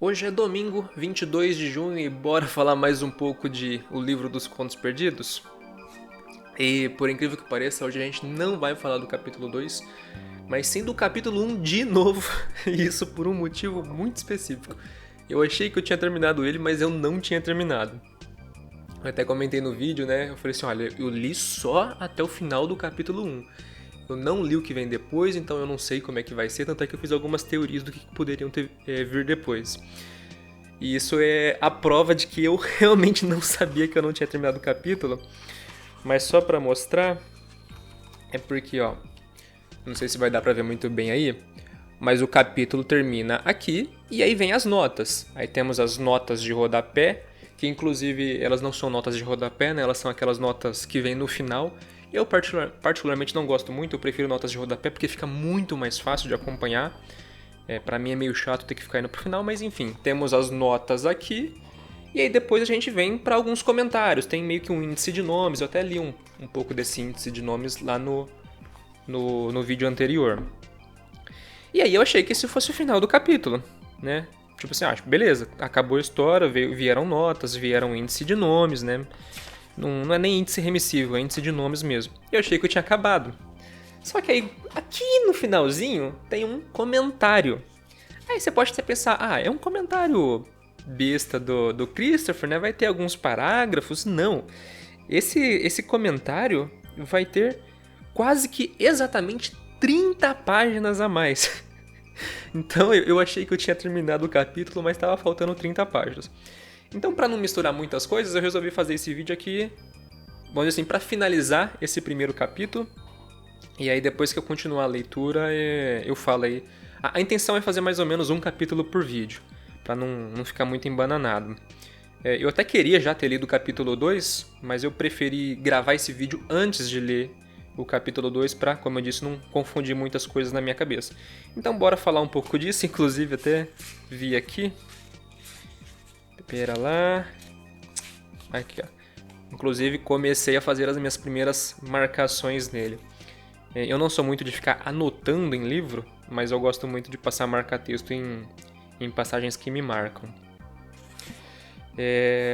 Hoje é domingo, 22 de junho e bora falar mais um pouco de O Livro dos Contos Perdidos? E por incrível que pareça, hoje a gente não vai falar do capítulo 2, mas sim do capítulo 1 de novo, e isso por um motivo muito específico. Eu achei que eu tinha terminado ele, mas eu não tinha terminado. Eu até comentei no vídeo, né? Eu falei assim, olha, eu li só até o final do capítulo 1. Eu não li o que vem depois, então eu não sei como é que vai ser, tanto é que eu fiz algumas teorias do que poderiam vir depois. E isso é a prova de que eu realmente não sabia que eu não tinha terminado o capítulo. Mas só pra mostrar, é porque, ó, não sei se vai dar pra ver muito bem aí, mas o capítulo termina aqui e aí vem as notas. Aí temos as notas de rodapé, que inclusive elas não são notas de rodapé, né? Elas são aquelas notas que vêm no final. Eu particularmente não gosto muito, eu prefiro notas de rodapé porque fica muito mais fácil de acompanhar. Pra mim é meio chato ter que ficar indo pro final, mas enfim, temos as notas aqui. E aí depois a gente vem para alguns comentários. Tem meio que um índice de nomes, eu até li um pouco desse índice de nomes lá no vídeo anterior. E aí eu achei que esse fosse o final do capítulo, né? Tipo assim, acho, beleza, acabou a história, vieram notas, vieram índice de nomes, né? Não é nem índice remissivo, é índice de nomes mesmo. Eu achei que eu tinha acabado. Só que aí, aqui no finalzinho, tem um comentário. Aí você pode até pensar, é um comentário besta do Christopher, né? Vai ter alguns parágrafos. Não. Esse comentário vai ter quase que exatamente 30 páginas a mais. Então eu achei que eu tinha terminado o capítulo, mas estava faltando 30 páginas. Então, para não misturar muitas coisas, eu resolvi fazer esse vídeo aqui, vamos dizer assim, para finalizar esse primeiro capítulo. E aí, depois que eu continuar a leitura, eu falo aí. A intenção é fazer mais ou menos um capítulo por vídeo, para não ficar muito embananado. Eu até queria já ter lido o capítulo 2, mas eu preferi gravar esse vídeo antes de ler o capítulo 2 para, como eu disse, não confundir muitas coisas na minha cabeça. Então bora falar um pouco disso, inclusive até vi aqui. Pera lá. Aqui, ó. Inclusive comecei a fazer as minhas primeiras marcações nele. Eu não sou muito de ficar anotando em livro, mas eu gosto muito de passar marca-texto em passagens que me marcam.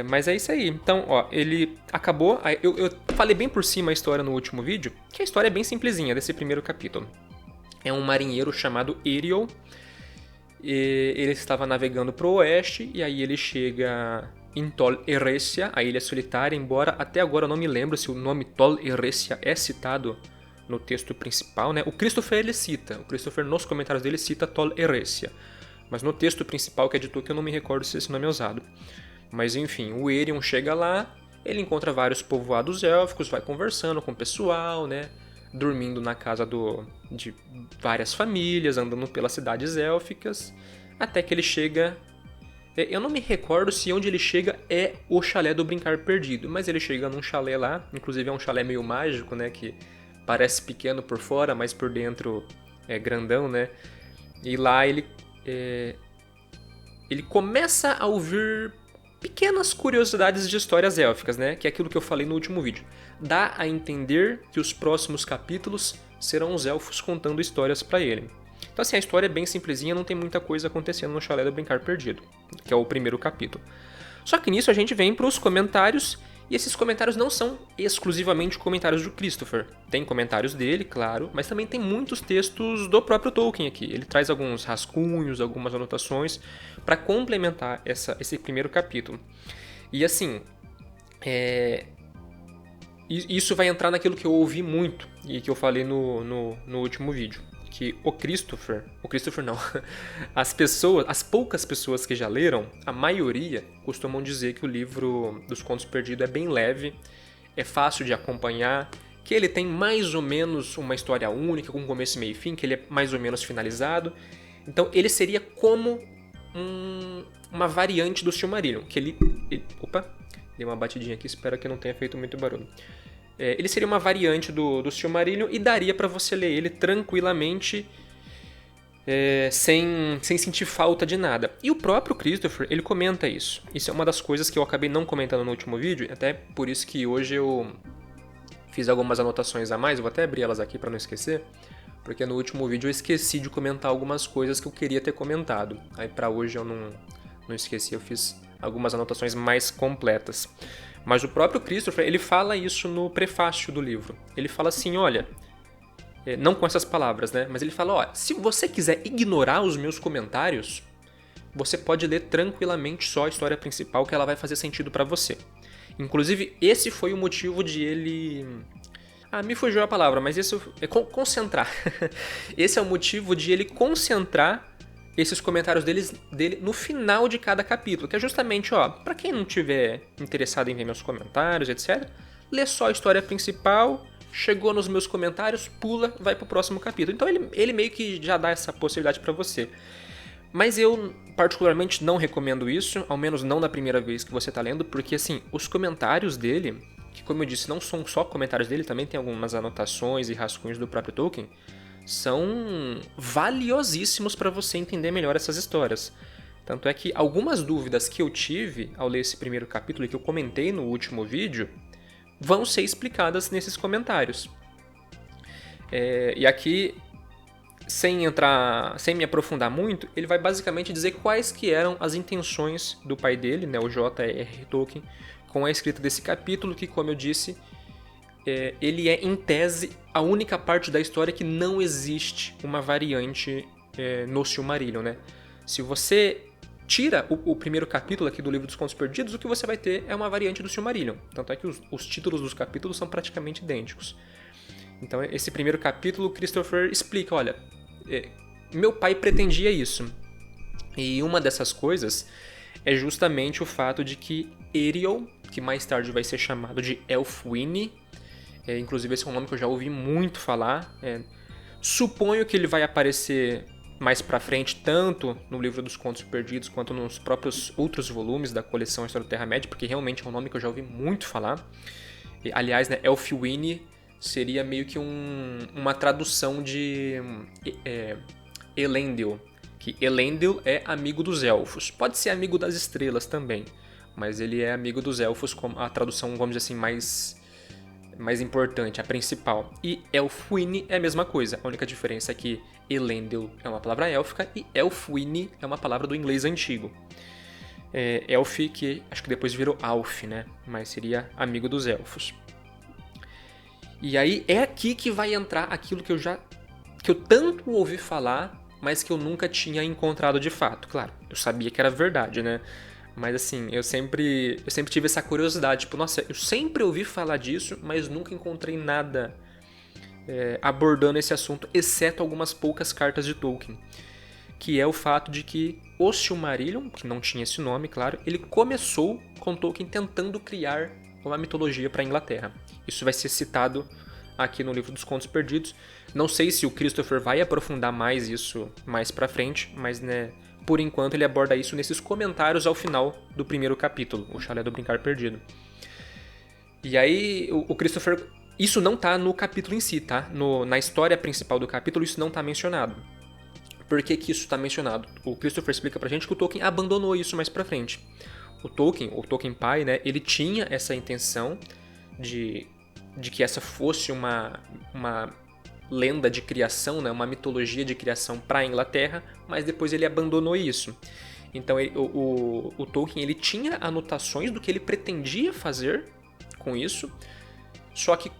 Mas é isso aí. Então, ó, ele acabou. Eu falei bem por cima a história no último vídeo, que a história é bem simplesinha desse primeiro capítulo. É um marinheiro chamado Ariel. Ele estava navegando para o oeste e aí ele chega em Tol Eressëa, a ilha solitária, embora até agora eu não me lembro se o nome Tol Eressëa é citado no texto principal, né? O Christopher ele cita, o Christopher nos comentários dele cita Tol Eressëa, mas no texto principal que é de Tolkien eu não me recordo se esse nome é usado. Mas enfim, o Erion chega lá, ele encontra vários povoados élficos, vai conversando com o pessoal, né? Dormindo na casa de várias famílias, andando pelas cidades élficas, até que ele chega. Eu não me recordo se onde ele chega é o chalé do Brincar Perdido, mas ele chega num chalé lá, inclusive é um chalé meio mágico, né? Que parece pequeno por fora, mas por dentro é grandão, né? E lá ele começa a ouvir pequenas curiosidades de histórias élficas, né? Que é aquilo que eu falei no último vídeo. Dá a entender que os próximos capítulos serão os elfos contando histórias para ele. Então assim, a história é bem simplesinha, não tem muita coisa acontecendo no Chalé do Brincar Perdido, que é o primeiro capítulo. Só que nisso a gente vem para os comentários, e esses comentários não são exclusivamente comentários do Christopher. Tem comentários dele, claro, mas também tem muitos textos do próprio Tolkien aqui. Ele traz alguns rascunhos, algumas anotações para complementar esse primeiro capítulo. E assim, isso vai entrar naquilo que eu ouvi muito e que eu falei no último vídeo. Que o Christopher não, as poucas pessoas que já leram, a maioria costumam dizer que o livro dos Contos Perdidos é bem leve, é fácil de acompanhar, que ele tem mais ou menos uma história única, com começo, meio e fim, que ele é mais ou menos finalizado. Então ele seria como uma variante do Silmarillion, que ele... Opa, dei uma batidinha aqui, espero que não tenha feito muito barulho. Ele seria uma variante do Silmarillion e daria para você ler ele tranquilamente, sem sentir falta de nada. E o próprio Christopher, ele comenta isso. Isso é uma das coisas que eu acabei não comentando no último vídeo, até por isso que hoje eu fiz algumas anotações a mais, eu vou até abrir elas aqui para não esquecer, porque no último vídeo eu esqueci de comentar algumas coisas que eu queria ter comentado. Aí para hoje eu não esqueci, eu fiz algumas anotações mais completas. Mas o próprio Christopher, ele fala isso no prefácio do livro. Ele fala assim, olha, não com essas palavras, né? Mas ele fala, ó, se você quiser ignorar os meus comentários, você pode ler tranquilamente só a história principal, que ela vai fazer sentido pra você. Inclusive, esse foi o motivo de ele... me fugiu a palavra, mas isso é concentrar. Esse é o motivo de ele concentrar esses comentários dele no final de cada capítulo, que é justamente, ó, pra quem não tiver interessado em ver meus comentários, etc., lê só a história principal, chegou nos meus comentários, pula, vai pro próximo capítulo. Então ele meio que já dá essa possibilidade pra você. Mas eu, particularmente, não recomendo isso, ao menos não na primeira vez que você tá lendo, porque, assim, os comentários dele, que, como eu disse, não são só comentários dele, também tem algumas anotações e rascunhos do próprio Tolkien, são valiosíssimos para você entender melhor essas histórias. Tanto é que algumas dúvidas que eu tive ao ler esse primeiro capítulo e que eu comentei no último vídeo vão ser explicadas nesses comentários. E aqui, sem me aprofundar muito, ele vai basicamente dizer quais que eram as intenções do pai dele, né, o J.R.R. Tolkien, com a escrita desse capítulo, que, como eu disse, ele é, em tese, a única parte da história que não existe uma variante no Silmarillion, né? Se você tira o primeiro capítulo aqui do Livro dos Contos Perdidos, o que você vai ter é uma variante do Silmarillion. Tanto é que os títulos dos capítulos são praticamente idênticos. Então, esse primeiro capítulo, Christopher explica, olha, meu pai pretendia isso. E uma dessas coisas é justamente o fato de que Eriol, que mais tarde vai ser chamado de Elfwine, inclusive esse é um nome que eu já ouvi muito falar, suponho que ele vai aparecer mais pra frente, tanto no Livro dos Contos Perdidos, quanto nos próprios outros volumes da coleção História da Terra-média, porque realmente é um nome que eu já ouvi muito falar. Aliás, né, Elfwine seria meio que uma tradução de Elendil, que Elendil é amigo dos elfos. Pode ser amigo das estrelas também, mas ele é amigo dos elfos, como a tradução, vamos dizer assim, mais importante, a principal. E Elfwine é a mesma coisa, a única diferença é que Elendil é uma palavra élfica e Elfwine é uma palavra do inglês antigo. Elf, que acho que depois virou Alf, né? Mas seria amigo dos elfos. E aí é aqui que vai entrar aquilo que eu tanto ouvi falar, mas que eu nunca tinha encontrado de fato. Claro, eu sabia que era verdade, né? Mas assim, eu sempre tive essa curiosidade. Tipo, nossa, eu sempre ouvi falar disso, mas nunca encontrei nada abordando esse assunto, exceto algumas poucas cartas de Tolkien. Que é o fato de que o Silmarillion, que não tinha esse nome, claro, ele começou com Tolkien tentando criar uma mitologia para a Inglaterra. Isso vai ser citado aqui no Livro dos Contos Perdidos. Não sei se o Christopher vai aprofundar mais isso mais pra frente, mas, né, por enquanto ele aborda isso nesses comentários ao final do primeiro capítulo, O Chalé do Brincar Perdido. E aí o Christopher... Isso não tá no capítulo em si, tá? Na história principal do capítulo isso não tá mencionado. Por que isso tá mencionado? O Christopher explica pra gente que o Tolkien abandonou isso mais pra frente. O Tolkien pai, né, ele tinha essa intenção de que essa fosse uma lenda de criação, né, uma mitologia de criação para a Inglaterra, mas depois ele abandonou isso. Então o Tolkien ele tinha anotações do que ele pretendia fazer com isso, só que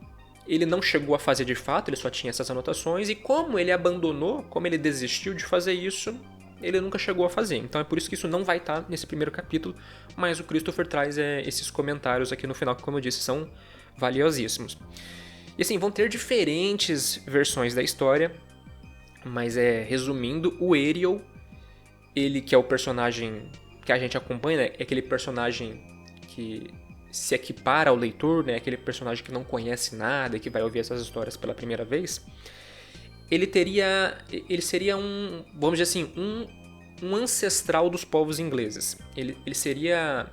ele não chegou a fazer de fato, ele só tinha essas anotações, e como ele abandonou, como ele desistiu de fazer isso, ele nunca chegou a fazer. Então é por isso que isso não vai estar nesse primeiro capítulo, mas o Christopher traz esses comentários aqui no final, que, como eu disse, são valiosíssimos. E assim, vão ter diferentes versões da história, mas resumindo, o Eriol, ele que é o personagem que a gente acompanha, né, é aquele personagem que se equipara ao leitor, né, aquele personagem que não conhece nada e que vai ouvir essas histórias pela primeira vez. Ele seria vamos dizer assim, um ancestral dos povos ingleses. Ele seria...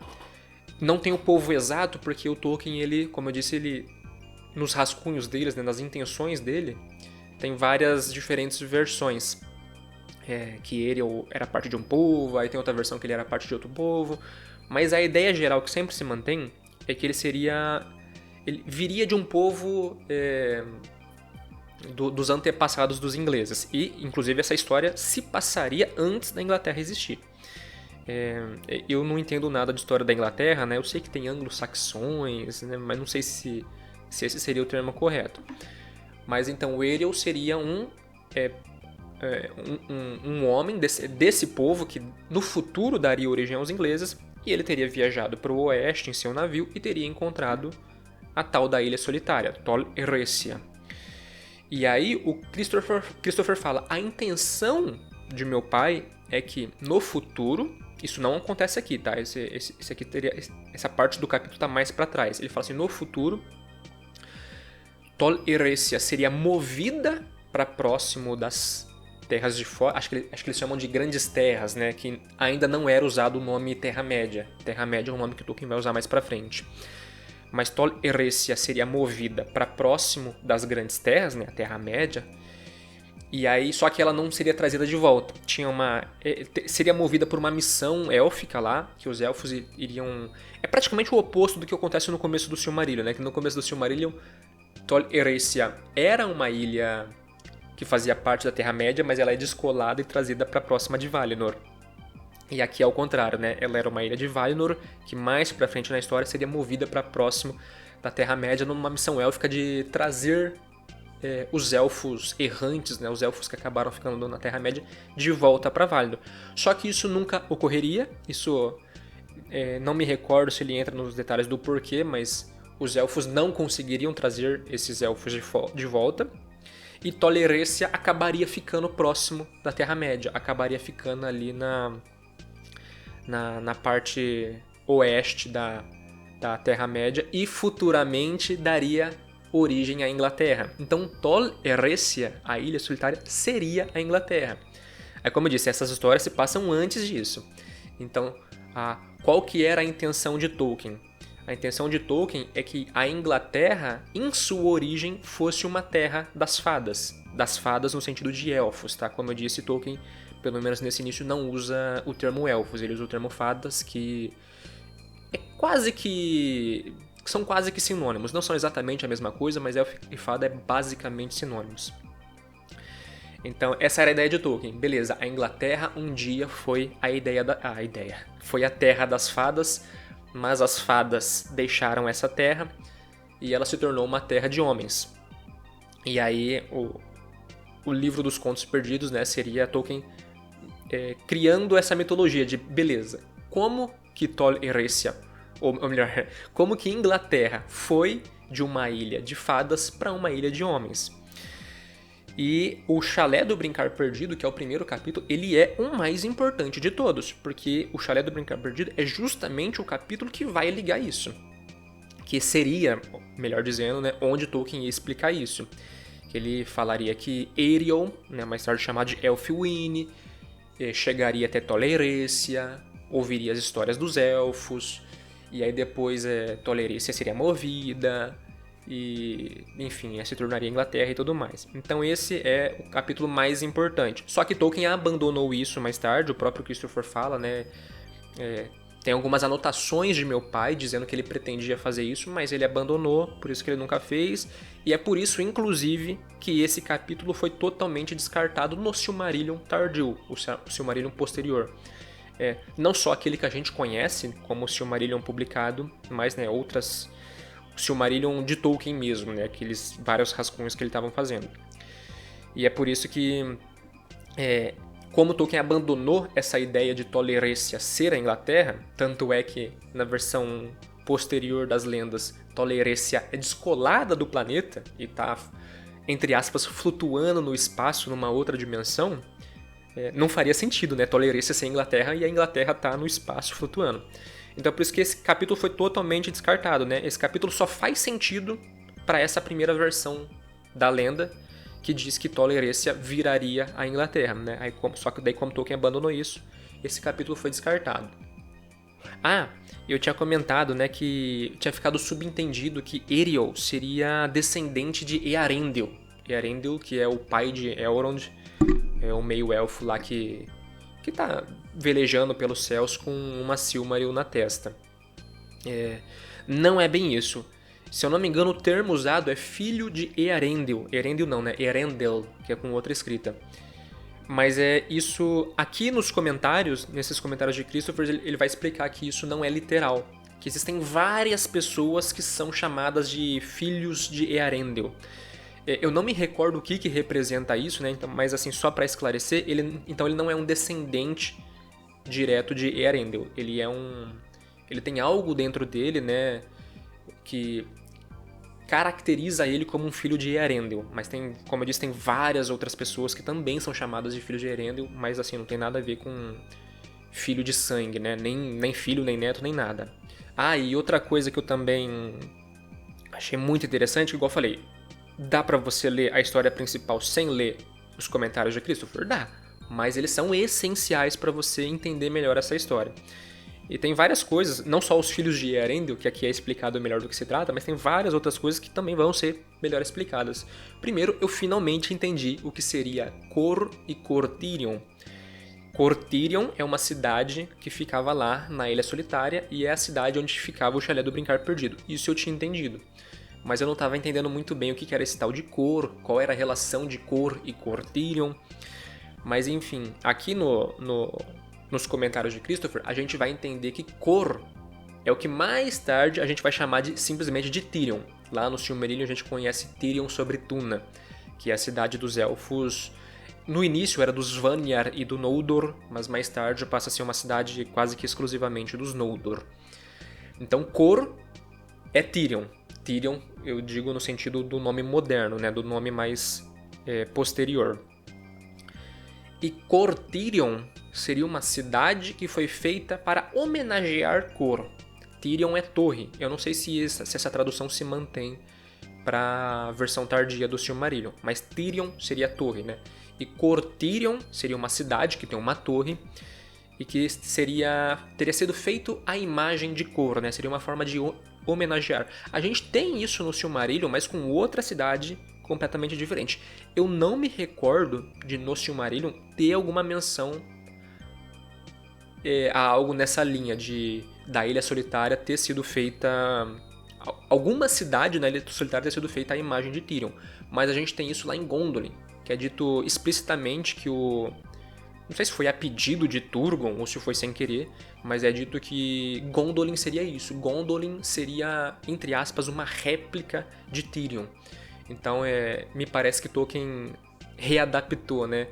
Não tem o povo exato, porque o Tolkien, ele, como eu disse, ele nos rascunhos deles, né, nas intenções dele, tem várias diferentes versões. Que ele era parte de um povo, aí tem outra versão que ele era parte de outro povo. Mas a ideia geral que sempre se mantém é que ele viria de um povo dos antepassados dos ingleses. E, inclusive, essa história se passaria antes da Inglaterra existir. Eu não entendo nada de história da Inglaterra, né? Eu sei que tem anglo-saxões, né? Mas não sei se esse seria o termo correto. Mas então o Ariel seria um homem desse povo que no futuro daria origem aos ingleses, e ele teria viajado para o oeste em seu navio e teria encontrado a tal da Ilha Solitária, Tol Eressëa. E aí o Christopher fala, a intenção de meu pai é que no futuro, isso não acontece aqui, tá? Esse aqui essa parte do capítulo está mais para trás. Ele fala assim, no futuro, Tol Eressëa seria movida para próximo das terras de fora, acho que eles chamam de grandes terras, né? Que ainda não era usado o nome Terra-média. Terra-média é um nome que o Tolkien vai usar mais pra frente. Mas Tol Eressëa seria movida para próximo das grandes terras, né? A Terra-média. E aí, só que ela não seria trazida de volta. Seria movida por uma missão élfica lá, que os elfos iriam... É praticamente o oposto do que acontece no começo do Silmarillion, né? Que no começo do Silmarillion, Tol Eressëa era uma ilha que fazia parte da Terra-média, mas ela é descolada e trazida para próxima de Valinor. E aqui é o contrário, né? Ela era uma ilha de Valinor, que mais pra frente na história seria movida para próximo da Terra-média numa missão élfica de trazer os elfos errantes, né? Os elfos que acabaram ficando na Terra-média, de volta para Valinor. Só que isso nunca ocorreria, isso não me recordo se ele entra nos detalhes do porquê, mas os elfos não conseguiriam trazer esses elfos de volta. E Tol Eressëa acabaria ficando próximo da Terra-média, acabaria ficando ali na parte oeste da Terra-média e futuramente daria origem à Inglaterra. Então Tol Eressëa, a Ilha Solitária, seria a Inglaterra. Aí, como eu disse, essas histórias se passam antes disso. Então, qual que era a intenção de Tolkien? A intenção de Tolkien é que a Inglaterra, em sua origem, fosse uma terra das fadas. Das fadas no sentido de elfos, tá? Como eu disse, Tolkien, pelo menos nesse início, não usa o termo elfos. Ele usa o termo fadas, que são quase que sinônimos. Não são exatamente a mesma coisa, mas elfo e fada é basicamente sinônimos. Então, essa era a ideia de Tolkien. Beleza, a Inglaterra um dia foi foi a terra das fadas, mas as fadas deixaram essa terra e ela se tornou uma terra de homens. E aí o livro dos Contos Perdidos, né, seria Tolkien criando essa mitologia de, beleza, como que Tol Eressëa, ou melhor, como que Inglaterra foi de uma ilha de fadas para uma ilha de homens. E o Chalé do Brincar Perdido, que é o primeiro capítulo, ele é o mais importante de todos, porque o Chalé do Brincar Perdido é justamente o capítulo que vai ligar isso. Que seria, melhor dizendo, né, onde Tolkien ia explicar isso. Que ele falaria que Ariel, né, mais tarde chamado de Elfwine, chegaria até Tol Eressëa, ouviria as histórias dos elfos, e aí depois Tol Eressëa seria movida, e enfim, se tornaria Inglaterra e tudo mais. Então esse é o capítulo mais importante. Só que Tolkien abandonou isso mais tarde, o próprio Christopher fala, né? Tem algumas anotações de meu pai dizendo que ele pretendia fazer isso, mas ele abandonou, por isso que ele nunca fez. E é por isso, inclusive, que esse capítulo foi totalmente descartado no Silmarillion tardio, o Silmarillion posterior. Não só aquele que a gente conhece como o Silmarillion publicado, mas né, outras... O Silmarillion de Tolkien mesmo, né? Aqueles vários rascunhos que ele estava fazendo. E é por isso que... como Tolkien abandonou essa ideia de Tol Eressëa ser a Inglaterra, tanto é que na versão posterior das lendas, Tol Eressëa é descolada do planeta e está, entre aspas, flutuando no espaço numa outra dimensão, não faria sentido, né? Tol Eressëa ser a Inglaterra e a Inglaterra tá no espaço flutuando. Então é por isso que esse capítulo foi totalmente descartado, né? Esse capítulo só faz sentido para essa primeira versão da lenda, que diz que Tol Eressëa viraria a Inglaterra, né? Só que daí, como Tolkien abandonou isso, esse capítulo foi descartado. Eu tinha comentado, né, que tinha ficado subentendido que Ariel seria descendente de Earendil. Earendil, que é o pai de Elrond, é um meio-elfo lá que tá velejando pelos céus com uma Silmaril na testa. Não é bem isso. Se eu não me engano, o termo usado é filho de Earendil. Earendil não, né? Earendel, que é com outra escrita. Mas é isso, aqui nos comentários, nesses comentários de Christopher, ele vai explicar que isso não é literal. Que existem várias pessoas que são chamadas de filhos de Earendel. Eu não me recordo o que representa isso, né? Então, mas assim, só para esclarecer, ele não é um descendente direto de Earendel. Ele tem algo dentro dele, né, que caracteriza ele como um filho de Earendel. Mas tem, como eu disse, tem várias outras pessoas que também são chamadas de filhos de Earendel, mas assim, não tem nada a ver com filho de sangue, né? Nem filho, nem neto, nem nada. Ah, e outra coisa que eu também achei muito interessante, igual eu falei, dá pra você ler a história principal sem ler os comentários de Christopher? Dá, mas eles são essenciais pra você entender melhor essa história. E tem várias coisas, não só os filhos de Earendel, que aqui é explicado melhor do que se trata, mas tem várias outras coisas que também vão ser melhor explicadas. Primeiro, eu finalmente entendi o que seria Cor e Cortirion. Cortirion é uma cidade que ficava lá na Ilha Solitária e é a cidade onde ficava o Chalé do Brincar Perdido. Isso eu tinha entendido. Mas eu não estava entendendo muito bem o que era esse tal de Cor, qual era a relação de Cor e Cortirion. Mas enfim, aqui nos comentários de Christopher, a gente vai entender que Cor é o que mais tarde a gente vai chamar simplesmente de Tirion. Lá no Silmarillion a gente conhece Tirion sobre Tuna, que é a cidade dos elfos. No início era dos Vanyar e do Noldor, mas mais tarde passa a ser uma cidade quase que exclusivamente dos Noldor. Então Cor é Tirion. Tirion, eu digo no sentido do nome moderno, né, do nome mais posterior. E Cortirion seria uma cidade que foi feita para homenagear Cor. Tirion é torre. Eu não sei se essa tradução se mantém para a versão tardia do Silmarillion, mas Tirion seria torre, né? E Cortirion seria uma cidade que tem uma torre e que teria sido feito à imagem de Cor, né? Seria uma forma de homenagear. A gente tem isso no Silmarillion, mas com outra cidade completamente diferente. Eu não me recordo de no Silmarillion ter alguma menção a algo nessa linha da Ilha Solitária ter sido feita... Alguma cidade na Ilha Solitária ter sido feita à imagem de Tirion. Mas a gente tem isso lá em Gondolin, que é dito explicitamente que não sei se foi a pedido de Turgon ou se foi sem querer, mas é dito que Gondolin seria isso. Gondolin seria, entre aspas, uma réplica de Tirion. Então me parece que Tolkien readaptou, né?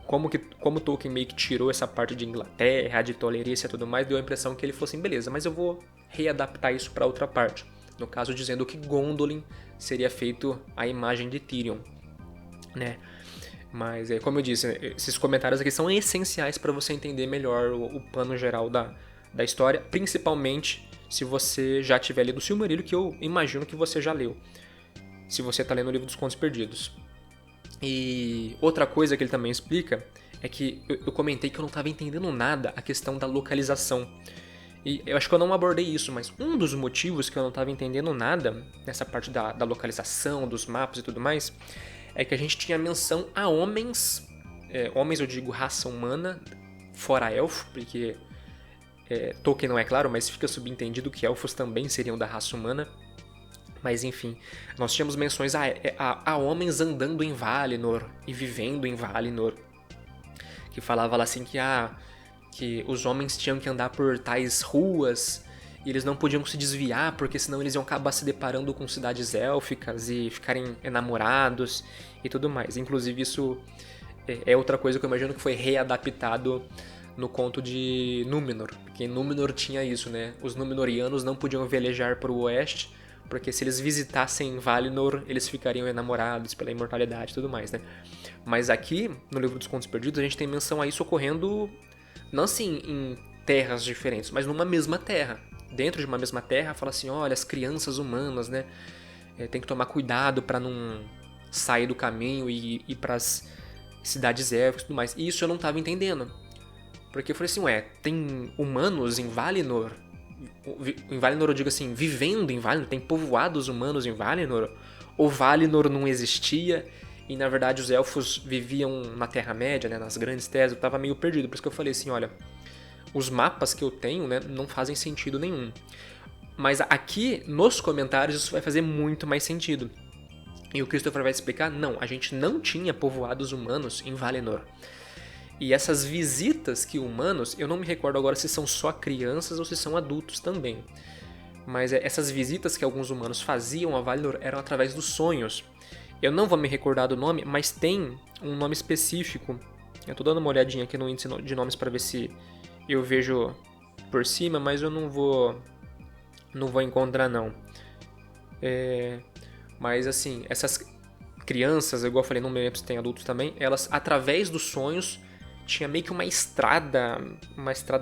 Como Tolkien meio que tirou essa parte de Inglaterra, de tolerância e tudo mais, deu a impressão que ele falou assim, beleza, mas eu vou readaptar isso para outra parte. No caso, dizendo que Gondolin seria feito à imagem de Tirion, né? Mas, como eu disse, esses comentários aqui são essenciais para você entender melhor o plano geral da história, principalmente se você já tiver lido o Silmarillion, que eu imagino que você já leu, se você está lendo o livro dos Contos Perdidos. E outra coisa que ele também explica é que eu comentei que eu não estava entendendo nada a questão da localização. E eu acho que eu não abordei isso, mas um dos motivos que eu não estava entendendo nada nessa parte da localização, dos mapas e tudo mais, é que a gente tinha menção a homens, homens eu digo raça humana, fora elfo, porque Tolkien não é claro, mas fica subentendido que elfos também seriam da raça humana. Mas enfim, nós tínhamos menções a homens andando em Valinor e vivendo em Valinor, que falava lá assim que os homens tinham que andar por tais ruas e eles não podiam se desviar porque senão eles iam acabar se deparando com cidades élficas e ficarem enamorados e tudo mais. Inclusive isso é outra coisa que eu imagino que foi readaptado no conto de Númenor, porque Númenor tinha isso, né? Os Númenorianos não podiam velejar para o oeste, porque se eles visitassem Valinor, eles ficariam enamorados pela imortalidade e tudo mais, né? Mas aqui, no Livro dos Contos Perdidos, a gente tem menção a isso ocorrendo, não assim em terras diferentes, mas numa mesma terra. Dentro de uma mesma terra, fala assim, olha, as crianças humanas, né? Tem que tomar cuidado para não sair do caminho e ir para as cidades élficas e tudo mais. E isso eu não estava entendendo. Porque eu falei assim, tem humanos em Valinor? Em Valinor eu digo assim, vivendo em Valinor, tem povoados humanos em Valinor? Ou Valinor não existia e na verdade os elfos viviam na Terra-média, né, nas grandes terras? Eu tava meio perdido, por isso que eu falei assim, olha, os mapas que eu tenho, né, não fazem sentido nenhum. Mas aqui nos comentários isso vai fazer muito mais sentido. E o Christopher vai explicar, não, a gente não tinha povoados humanos em Valinor. E essas visitas que humanos, eu não me recordo agora se são só crianças ou se são adultos também. Mas essas visitas que alguns humanos faziam a Valinor eram através dos sonhos. Eu não vou me recordar do nome, mas tem um nome específico. Eu tô dando uma olhadinha aqui no índice de nomes para ver se eu vejo por cima, mas eu não vou encontrar não. Mas assim, essas crianças, igual eu falei, não me lembro se tem adultos também, elas através dos sonhos tinha meio que uma estrada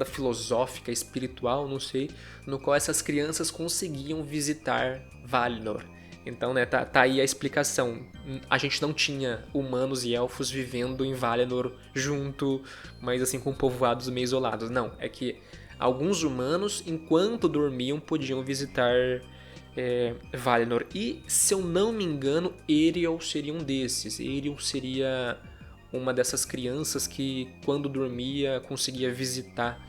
filosófica, espiritual, não sei, no qual essas crianças conseguiam visitar Valinor. Então, né, tá aí a explicação. A gente não tinha humanos e elfos vivendo em Valinor junto, mas assim, com povoados meio isolados. Não, é que alguns humanos, enquanto dormiam, podiam visitar Valinor. E, se eu não me engano, Eriol seria um desses. Eriol seria uma dessas crianças que, quando dormia, conseguia visitar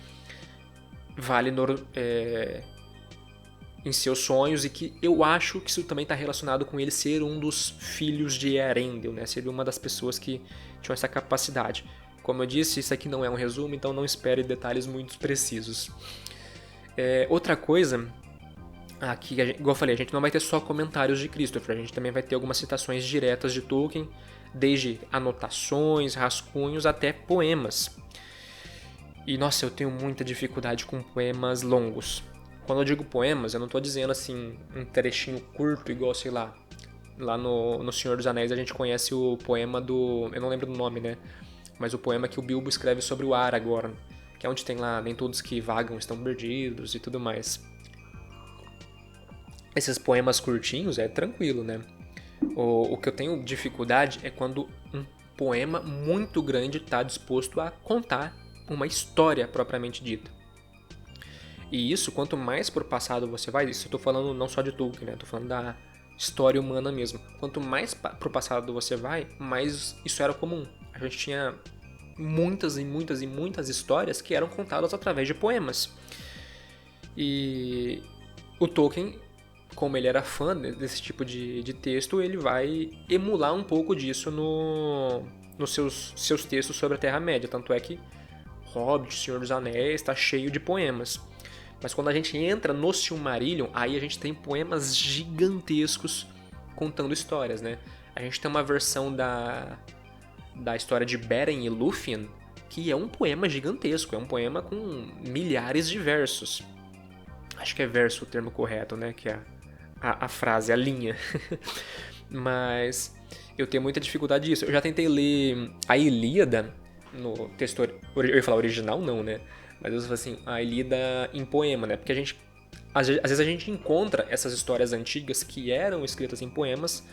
Valinor em seus sonhos, e que eu acho que isso também está relacionado com ele ser um dos filhos de Eärendil, né? Seria uma das pessoas que tinham essa capacidade. Como eu disse, isso aqui não é um resumo, então não espere detalhes muito precisos. Outra coisa, aqui, igual eu falei, a gente não vai ter só comentários de Christopher, a gente também vai ter algumas citações diretas de Tolkien, desde anotações, rascunhos até poemas. E nossa, eu tenho muita dificuldade com poemas longos. Quando eu digo poemas, eu não estou dizendo assim um trechinho curto, igual, sei lá, lá no Senhor dos Anéis a gente conhece o poema do... eu não lembro do nome, né? Mas o poema que o Bilbo escreve sobre o Aragorn, que é onde tem lá, nem todos que vagam estão perdidos e tudo mais. Esses poemas curtinhos é tranquilo, né? O que eu tenho dificuldade é quando um poema muito grande está disposto a contar uma história propriamente dita. E isso, quanto mais pro passado você vai, isso eu tô falando não só de Tolkien, né? Tô falando da história humana mesmo. Quanto mais pro passado você vai, mais isso era comum. A gente tinha muitas e muitas e muitas histórias que eram contadas através de poemas. E o Tolkien, como ele era fã desse tipo de texto, ele vai emular um pouco disso nos seus textos sobre a Terra-média. Tanto é que Hobbit, Senhor dos Anéis, está cheio de poemas. Mas quando a gente entra no Silmarillion, aí a gente tem poemas gigantescos contando histórias, né? A gente tem uma versão da história de Beren e Lúthien, que é um poema gigantesco, é um poema com milhares de versos. Acho que é verso o termo correto, né? Que é a frase, a linha. Mas eu tenho muita dificuldade disso. Eu já tentei ler a Ilíada no texto... eu ia falar original, não, né? Mas eu falo assim, a Ilíada em poema, né? Porque às vezes a gente encontra essas histórias antigas que eram escritas em poemas,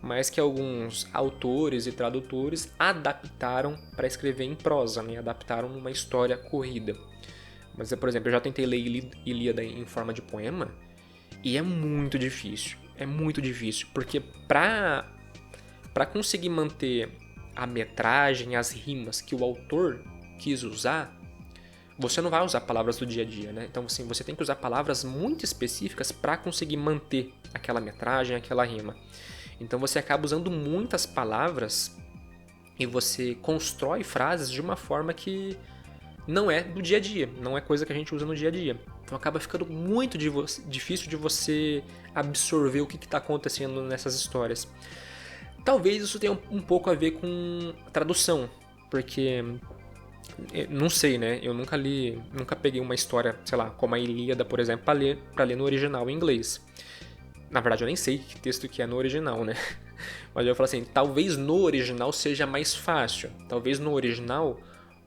mas que alguns autores e tradutores adaptaram para escrever em prosa, né? Adaptaram uma história corrida. Mas, por exemplo, eu já tentei ler Ilíada em forma de poema e é muito difícil. É muito difícil, porque para conseguir manter a metragem, as rimas que o autor quis usar, você não vai usar palavras do dia a dia, né? Então, assim, você tem que usar palavras muito específicas para conseguir manter aquela metragem, aquela rima. Então, você acaba usando muitas palavras e você constrói frases de uma forma que não é do dia a dia, não é coisa que a gente usa no dia a dia. Então, acaba ficando muito difícil de você absorver o que está acontecendo nessas histórias. Talvez isso tenha um pouco a ver com tradução, porque... não sei, né? Eu nunca peguei uma história, sei lá, como a Ilíada, por exemplo, para ler no original em inglês. Na verdade, eu nem sei que texto que é no original, né? Mas eu falo assim, talvez no original seja mais fácil. Talvez no original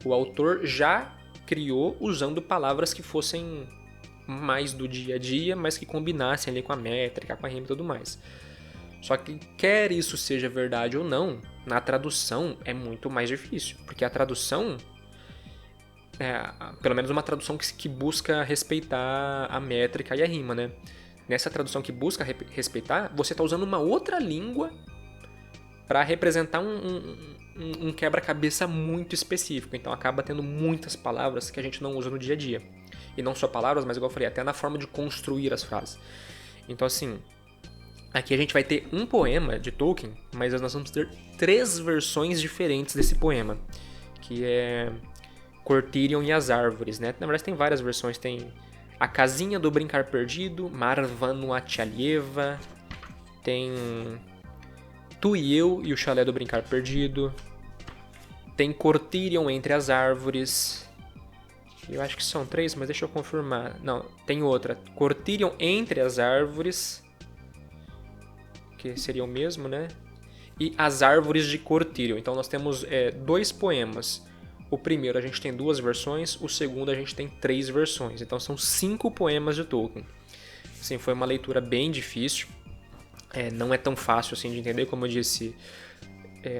o autor já criou usando palavras que fossem mais do dia a dia, mas que combinassem ali com a métrica, com a rima e tudo mais. Só que quer isso seja verdade ou não, na tradução é muito mais difícil. Porque a tradução... pelo menos uma tradução que busca respeitar a métrica e a rima, né? Nessa tradução que busca respeitar, você está usando uma outra língua para representar um quebra-cabeça muito específico. Então acaba tendo muitas palavras que a gente não usa no dia a dia. E não só palavras, mas igual eu falei, até na forma de construir as frases. Então assim, aqui a gente vai ter um poema de Tolkien, mas nós vamos ter 3 versões diferentes desse poema. que é Cortirion e as Árvores, né? Na verdade tem várias versões, tem A Casinha do Brincar Perdido, Marva no Atialieva, tem Tu e Eu e o Chalé do Brincar Perdido, tem Cortirion entre as Árvores, eu acho que são 3, mas deixa eu confirmar. Não, tem outra, Cortirion entre as Árvores, que seria o mesmo, né? E As Árvores de Cortirion. Então nós temos 2 poemas. O primeiro a gente tem 2 versões, o segundo a gente tem 3 versões. Então são 5 poemas de Tolkien. Assim, foi uma leitura bem difícil. Não é tão fácil assim de entender, como eu disse.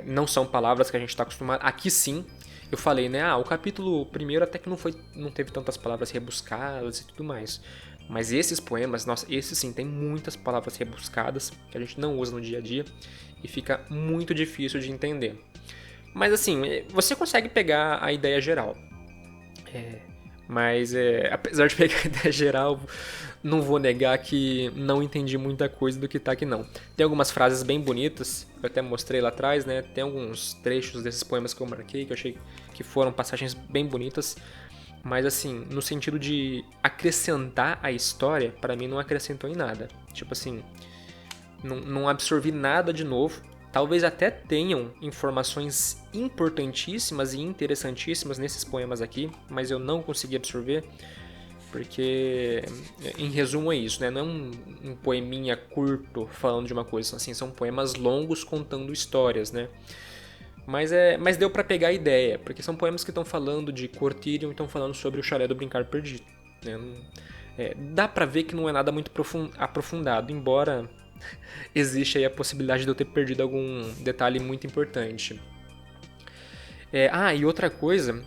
Não são palavras que a gente está acostumado. Aqui sim, eu falei, né? O capítulo primeiro até que não teve tantas palavras rebuscadas e tudo mais. Mas esses poemas, nossa, esses sim, tem muitas palavras rebuscadas que a gente não usa no dia a dia e fica muito difícil de entender. Mas assim, você consegue pegar a ideia geral. Mas apesar de pegar a ideia geral, não vou negar que não entendi muita coisa do que tá aqui não. Tem algumas frases bem bonitas, eu até mostrei lá atrás, né? Tem alguns trechos desses poemas que eu marquei, que eu achei que foram passagens bem bonitas. Mas assim, no sentido de acrescentar a história, para mim não acrescentou em nada. Tipo assim, não absorvi nada de novo. Talvez até tenham informações importantíssimas e interessantíssimas nesses poemas aqui, mas eu não consegui absorver, porque, em resumo, é isso, né? Não é um poeminha curto falando de uma coisa, assim, são poemas longos contando histórias, né? Mas deu pra pegar a ideia, porque são poemas que estão falando de Cortirion e estão falando sobre o Chalé do Brincar Perdido, né? Dá pra ver que não é nada muito aprofundado, embora existe aí a possibilidade de eu ter perdido algum detalhe muito importante. E outra coisa,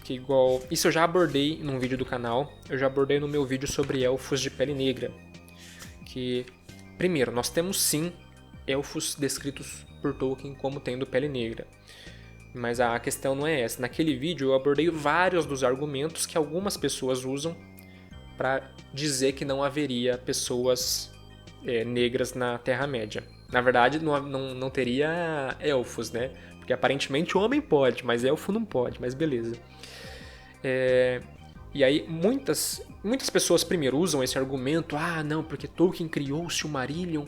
que igual... Isso eu já abordei num vídeo do canal, eu já abordei no meu vídeo sobre elfos de pele negra. Que, primeiro, nós temos sim elfos descritos por Tolkien como tendo pele negra. Mas a questão não é essa. Naquele vídeo eu abordei vários dos argumentos que algumas pessoas usam para dizer que não haveria pessoas negras na Terra-média. Na verdade, não teria elfos, né? Porque aparentemente o homem pode, mas elfo não pode, mas beleza. E aí muitas pessoas primeiro usam esse argumento, não, porque Tolkien criou o Silmarillion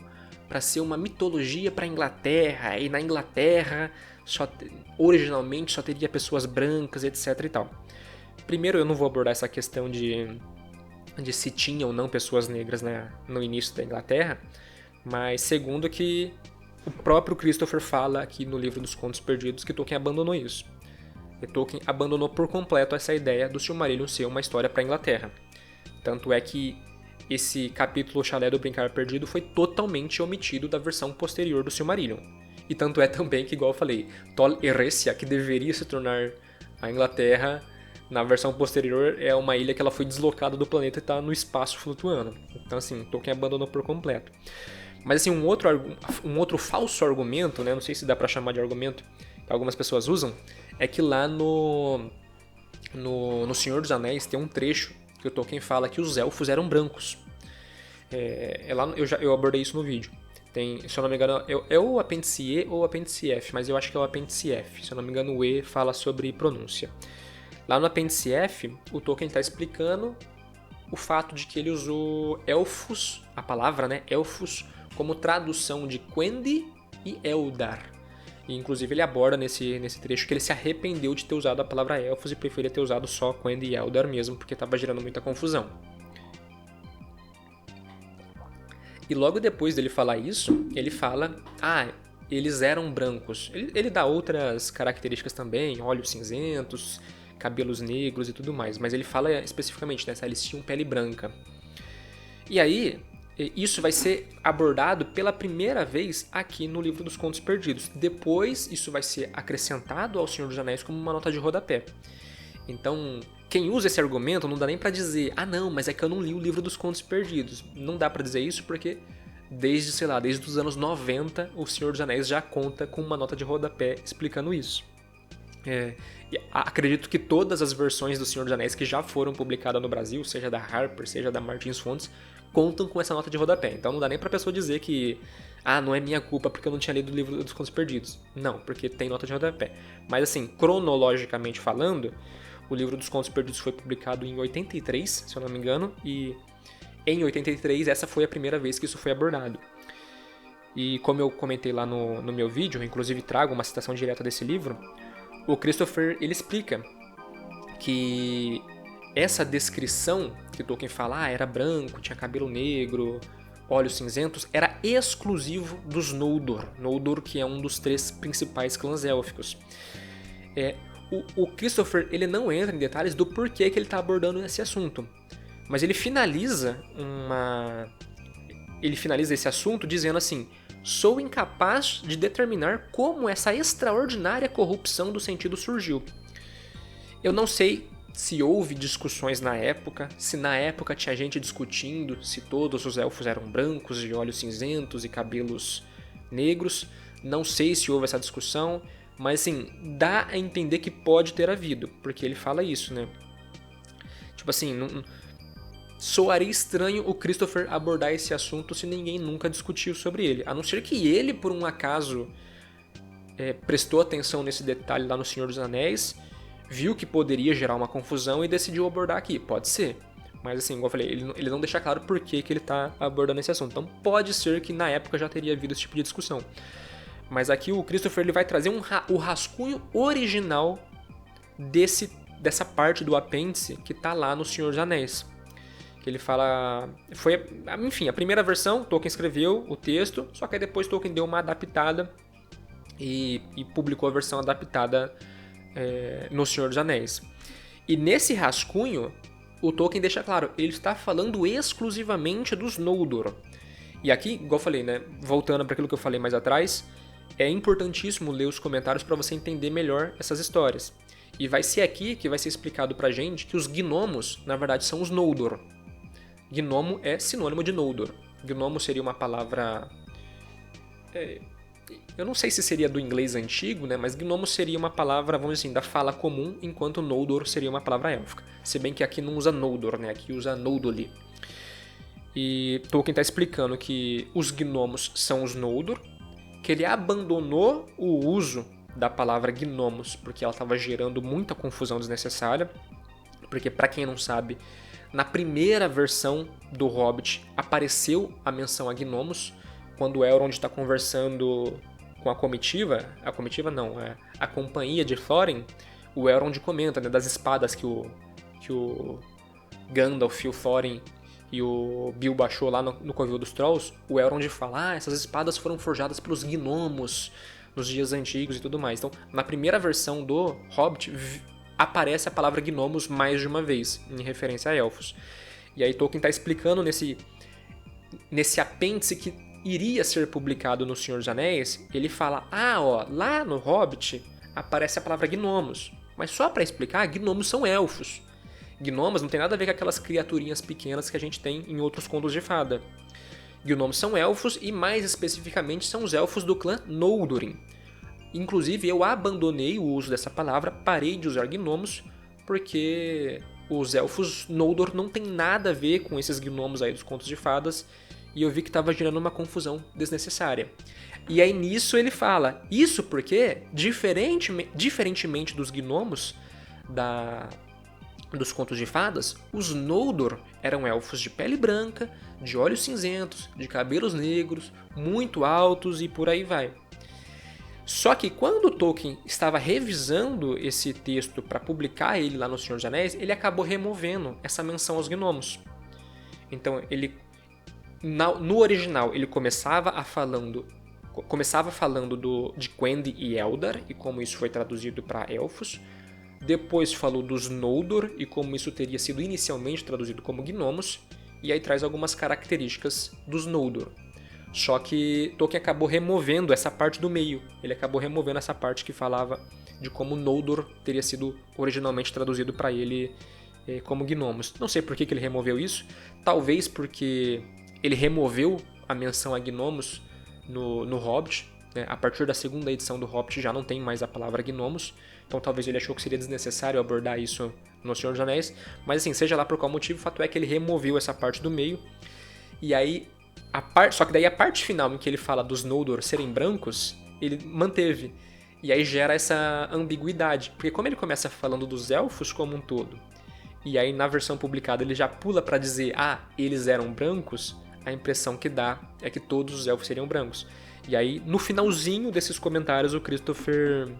para ser uma mitologia para a Inglaterra, e na Inglaterra originalmente só teria pessoas brancas, etc e tal. Primeiro, eu não vou abordar essa questão de se tinha ou não pessoas negras no início da Inglaterra, mas segundo que o próprio Christopher fala aqui no livro dos Contos Perdidos que Tolkien abandonou isso. E Tolkien abandonou por completo essa ideia do Silmarillion ser uma história para a Inglaterra. Tanto é que esse capítulo Chalé do Brincar Perdido foi totalmente omitido da versão posterior do Silmarillion. E tanto é também que, igual eu falei, Tol Eressëa, que deveria se tornar a Inglaterra, na versão posterior é uma ilha que ela foi deslocada do planeta e está no espaço flutuando. Então assim, Tolkien abandonou por completo. Mas assim, um outro falso argumento, né, não sei se dá pra chamar de argumento, que algumas pessoas usam, é que lá no Senhor dos Anéis tem um trecho que o Tolkien fala que os elfos eram brancos. Eu abordei isso no vídeo. Tem, se eu não me engano, é o apêndice E ou o apêndice F, mas eu acho que é o apêndice F. Se eu não me engano, o E fala sobre pronúncia. Lá no apêndice F, o Tolkien está explicando o fato de que ele usou elfos, a palavra, né, elfos, como tradução de Quendi e Eldar. E, inclusive, ele aborda nesse trecho que ele se arrependeu de ter usado a palavra elfos e preferia ter usado só Quendi e Eldar mesmo, porque estava gerando muita confusão. E logo depois dele falar isso, ele fala, eles eram brancos. Ele dá outras características também, olhos cinzentos, cabelos negros e tudo mais, mas ele fala especificamente, né, eles tinham pele branca. E aí, isso vai ser abordado pela primeira vez aqui no livro dos Contos Perdidos. Depois, isso vai ser acrescentado ao Senhor dos Anéis como uma nota de rodapé. Então, quem usa esse argumento não dá nem pra dizer, não, mas é que eu não li o livro dos Contos Perdidos. Não dá pra dizer isso porque desde os anos 90, o Senhor dos Anéis já conta com uma nota de rodapé explicando isso. E acredito que todas as versões do Senhor dos Anéis que já foram publicadas no Brasil, seja da Harper, seja da Martins Fontes, contam com essa nota de rodapé. Então não dá nem pra pessoa dizer que não é minha culpa porque eu não tinha lido o livro dos Contos Perdidos. Não, porque tem nota de rodapé. Mas assim, cronologicamente falando, o livro dos Contos Perdidos foi publicado em 83, se eu não me engano, e em 83 essa foi a primeira vez que isso foi abordado. E como eu comentei lá no meu vídeo, eu inclusive trago uma citação direta desse livro, o Christopher, ele explica que essa descrição que Tolkien fala, era branco, tinha cabelo negro, olhos cinzentos, era exclusivo dos Noldor. Noldor, que é um dos 3 principais clãs élficos. O Christopher, ele não entra em detalhes do porquê que ele está abordando esse assunto, mas ele finaliza esse assunto dizendo assim: sou incapaz de determinar como essa extraordinária corrupção do sentido surgiu. Eu não sei se houve discussões na época, se na época tinha gente discutindo se todos os elfos eram brancos, de olhos cinzentos e cabelos negros. Não sei se houve essa discussão, mas assim, dá a entender que pode ter havido, porque ele fala isso, né? Tipo assim, soaria estranho o Christopher abordar esse assunto se ninguém nunca discutiu sobre ele. A não ser que ele, por um acaso, prestou atenção nesse detalhe lá no Senhor dos Anéis, viu que poderia gerar uma confusão e decidiu abordar aqui. Pode ser. Mas assim, como eu falei, ele não deixa claro por que ele está abordando esse assunto. Então pode ser que na época já teria havido esse tipo de discussão. Mas aqui o Christopher ele vai trazer o rascunho original dessa parte do apêndice que está lá no Senhor dos Anéis. Que ele fala... Enfim, a primeira versão, Tolkien escreveu o texto, só que aí depois Tolkien deu uma adaptada e publicou a versão adaptada no Senhor dos Anéis. E nesse rascunho, o Tolkien deixa claro, ele está falando exclusivamente dos Noldor. E aqui, igual eu falei, né, voltando para aquilo que eu falei mais atrás, é importantíssimo ler os comentários para você entender melhor essas histórias. E vai ser aqui que vai ser explicado pra gente que os gnomos, na verdade, são os Noldor. Gnomo é sinônimo de Noldor. Gnomo seria uma palavra... eu não sei se seria do inglês antigo, né? Mas gnomo seria uma palavra, vamos dizer assim, da fala comum, enquanto Noldor seria uma palavra élfica. Se bem que aqui não usa Noldor, né? Aqui usa Noldoli. E Tolkien está explicando que os gnomos são os Noldor, que ele abandonou o uso da palavra gnomos, porque ela estava gerando muita confusão desnecessária. Porque, para quem não sabe, na primeira versão do Hobbit apareceu a menção a gnomos, quando o Elrond está conversando com a comitiva não, a companhia de Thorin, o Elrond comenta, né, das espadas que o Gandalf, o Thorin e o Bilbo achou lá no Covil dos Trolls. O Elrond fala, essas espadas foram forjadas pelos gnomos nos dias antigos e tudo mais. Então, na primeira versão do Hobbit, aparece a palavra gnomos mais de uma vez, em referência a elfos. E aí Tolkien está explicando nesse apêndice que iria ser publicado no Senhor dos Anéis, ele fala, lá no Hobbit aparece a palavra gnomos. Mas só para explicar, gnomos são elfos. Gnomos não tem nada a ver com aquelas criaturinhas pequenas que a gente tem em outros contos de fada. Gnomos são elfos e mais especificamente são os elfos do clã Noldurin. Inclusive eu abandonei o uso dessa palavra, parei de usar gnomos, porque os elfos Noldor não tem nada a ver com esses gnomos aí dos contos de fadas, e eu vi que estava gerando uma confusão desnecessária. E aí nisso ele fala, isso porque, diferentemente dos gnomos dos contos de fadas, os Noldor eram elfos de pele branca, de olhos cinzentos, de cabelos negros, muito altos e por aí vai. Só que quando Tolkien estava revisando esse texto para publicar ele lá no Senhor dos Anéis, ele acabou removendo essa menção aos gnomos. Então, no original, ele começava falando de Quendi e Eldar, e como isso foi traduzido para elfos. Depois falou dos Noldor, e como isso teria sido inicialmente traduzido como gnomos. E aí traz algumas características dos Noldor. Só que Tolkien acabou removendo essa parte do meio. Ele acabou removendo essa parte que falava de como Noldor teria sido originalmente traduzido para ele como gnomos. Não sei por que ele removeu isso. Talvez porque ele removeu a menção a gnomos no Hobbit. né? A partir da segunda edição do Hobbit já não tem mais a palavra gnomos, então talvez ele achou que seria desnecessário abordar isso no Senhor dos Anéis, mas assim, seja lá por qual motivo, o fato é que ele removeu essa parte do meio, e aí, só que daí a parte final em que ele fala dos Noldor serem brancos, ele manteve, e aí gera essa ambiguidade, porque como ele começa falando dos elfos como um todo, e aí na versão publicada ele já pula pra dizer, eles eram brancos, a impressão que dá é que todos os elfos seriam brancos. E aí, no finalzinho desses comentários, o Christopher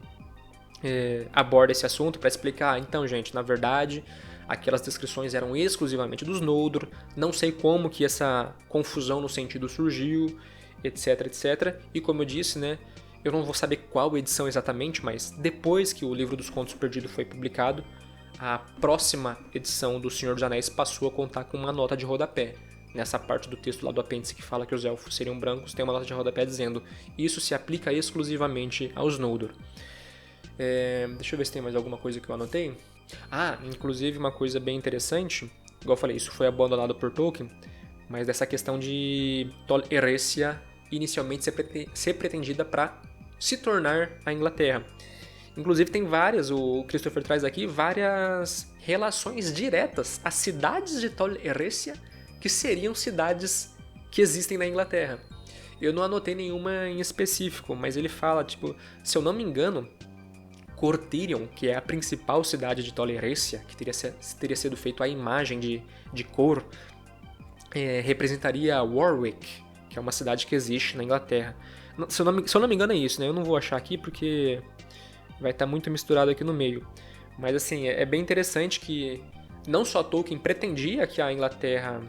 aborda esse assunto para explicar, então, gente, na verdade, aquelas descrições eram exclusivamente dos Noldor, não sei como que essa confusão no sentido surgiu, etc, etc. E como eu disse, né, eu não vou saber qual edição exatamente, mas depois que o livro dos Contos Perdidos foi publicado, a próxima edição do Senhor dos Anéis passou a contar com uma nota de rodapé. Nessa parte do texto lá do apêndice que fala que os elfos seriam brancos, tem uma nota de rodapé dizendo isso se aplica exclusivamente aos Noldor. Deixa eu ver se tem mais alguma coisa que eu anotei. Inclusive uma coisa bem interessante, igual eu falei, isso foi abandonado por Tolkien, mas dessa questão de Tol Eressëa inicialmente ser pretendida para se tornar a Inglaterra. Inclusive tem o Christopher traz aqui várias relações diretas às cidades de Tol Eressëa, que seriam cidades que existem na Inglaterra. Eu não anotei nenhuma em específico, mas ele fala, se eu não me engano, Cortirion, que é a principal cidade de Tol Eressëa, que teria sido feito a imagem de cor, representaria Warwick, que é uma cidade que existe na Inglaterra. Se eu não me engano é isso, né? Eu não vou achar aqui porque vai estar muito misturado aqui no meio. Mas assim, é bem interessante que não só Tolkien pretendia que a Inglaterra...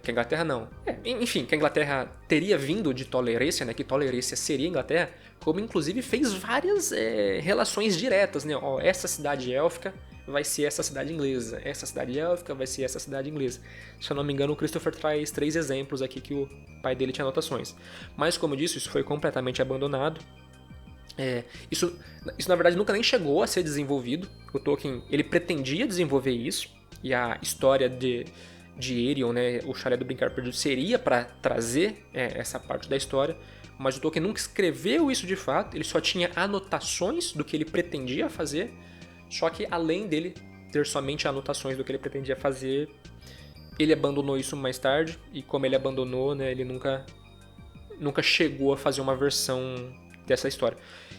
que a Inglaterra não. Enfim, que a Inglaterra teria vindo de Tol Eressëa, né? Que Tol Eressëa seria a Inglaterra, como inclusive fez várias relações diretas, né? Essa cidade élfica vai ser essa cidade inglesa, essa cidade élfica vai ser essa cidade inglesa. Se eu não me engano, o Christopher traz 3 exemplos aqui que o pai dele tinha anotações. Mas, como eu disse, isso foi completamente abandonado. Isso na verdade nunca nem chegou a ser desenvolvido. O Tolkien ele pretendia desenvolver isso, e a história de Eirion, né, o Chalé do Brincar Perdido, seria para trazer essa parte da história, mas o Tolkien nunca escreveu isso de fato, ele só tinha anotações do que ele pretendia fazer, só que além dele ter somente anotações do que ele pretendia fazer, ele abandonou isso mais tarde, e como ele abandonou, né, ele nunca chegou a fazer uma versão dessa história.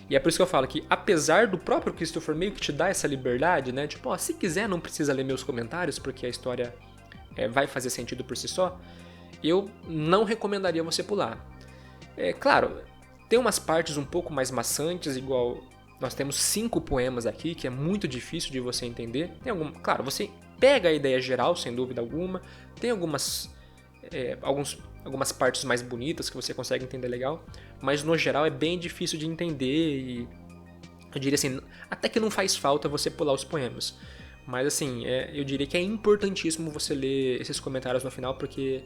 E é por isso que eu falo que, apesar do próprio Christopher meio que te dar essa liberdade, né, se quiser não precisa ler meus comentários, porque a história vai fazer sentido por si só, eu não recomendaria você pular. Claro, tem umas partes um pouco mais maçantes, igual nós temos 5 poemas aqui, que é muito difícil de você entender. Claro, você pega a ideia geral, sem dúvida alguma, tem algumas partes mais bonitas que você consegue entender legal, mas no geral é bem difícil de entender e eu diria assim, até que não faz falta você pular os poemas. Mas assim, eu diria que é importantíssimo você ler esses comentários no final, porque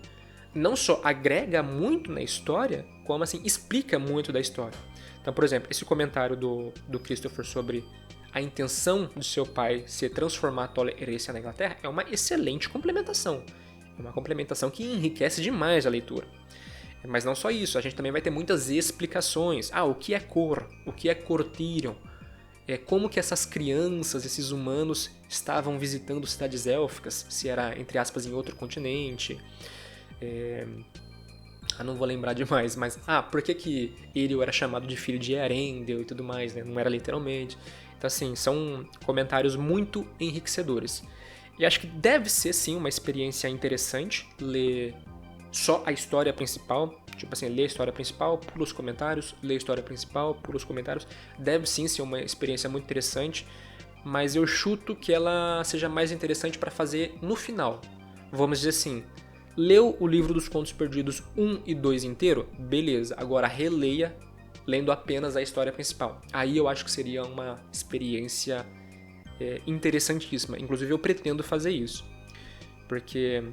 não só agrega muito na história, como assim, explica muito da história. Então, por exemplo, esse comentário do Christopher sobre a intenção de seu pai ser transformar Tol Eressëa na Inglaterra é uma excelente complementação. É uma complementação que enriquece demais a leitura. Mas não só isso, a gente também vai ter muitas explicações. O que é cor? O que é Cortirion? Como que essas crianças, esses humanos, estavam visitando cidades élficas, se era, entre aspas, em outro continente. Não vou lembrar demais, mas... por que Eirion era chamado de filho de Eärendil e tudo mais, né? Não era literalmente. Então, assim, são comentários muito enriquecedores. E acho que deve ser, sim, uma experiência interessante ler só a história principal. Ler a história principal, pula os comentários, ler a história principal, pula os comentários. Deve, sim, ser uma experiência muito interessante, mas eu chuto que ela seja mais interessante para fazer no final. Vamos dizer assim, leu o livro dos Contos Perdidos 1 e 2 inteiro? Beleza, agora releia lendo apenas a história principal. Aí eu acho que seria uma experiência interessantíssima. Inclusive eu pretendo fazer isso, porque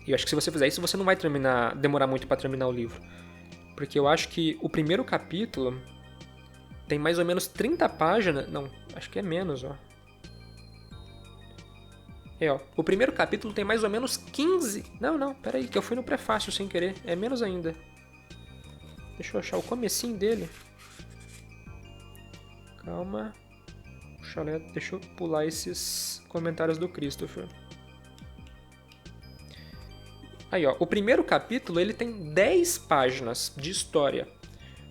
eu acho que se você fizer isso, você não vai demorar muito para terminar o livro, porque eu acho que o primeiro capítulo tem mais ou menos 30 páginas, não, acho que é menos, o primeiro capítulo tem mais ou menos 15, peraí, que eu fui no prefácio sem querer, é menos ainda. Deixa eu achar o comecinho dele. Calma. Deixa eu pular esses comentários do Christopher. Aí, ó, o primeiro capítulo ele tem 10 páginas de história.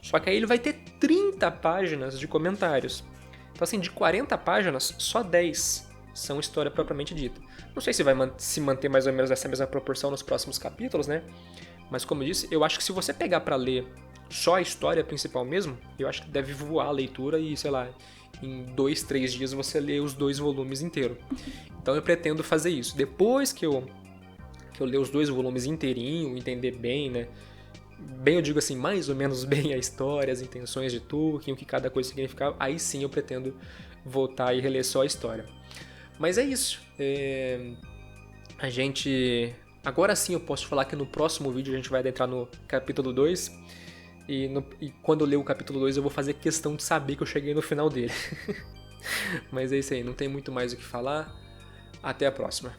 Só que aí ele vai ter 30 páginas de comentários. Então, assim, de 40 páginas, só 10 são história propriamente dita. Não sei se vai se manter mais ou menos essa mesma proporção nos próximos capítulos, né? Mas como eu disse, eu acho que se você pegar pra ler só a história principal mesmo, eu acho que deve voar a leitura e, sei lá, em 2, 3 dias você lê os 2 volumes inteiros. Então eu pretendo fazer isso. Depois que eu ler os 2 volumes inteirinho, entender bem, né? Bem, eu digo assim, mais ou menos bem a história, as intenções de Tolkien, o que cada coisa significava, aí sim eu pretendo voltar e reler só a história. Mas é isso. A gente... Agora sim eu posso falar que no próximo vídeo a gente vai adentrar no capítulo 2. E quando eu ler o capítulo 2 eu vou fazer questão de saber que eu cheguei no final dele. Mas é isso aí, não tem muito mais o que falar. Até a próxima.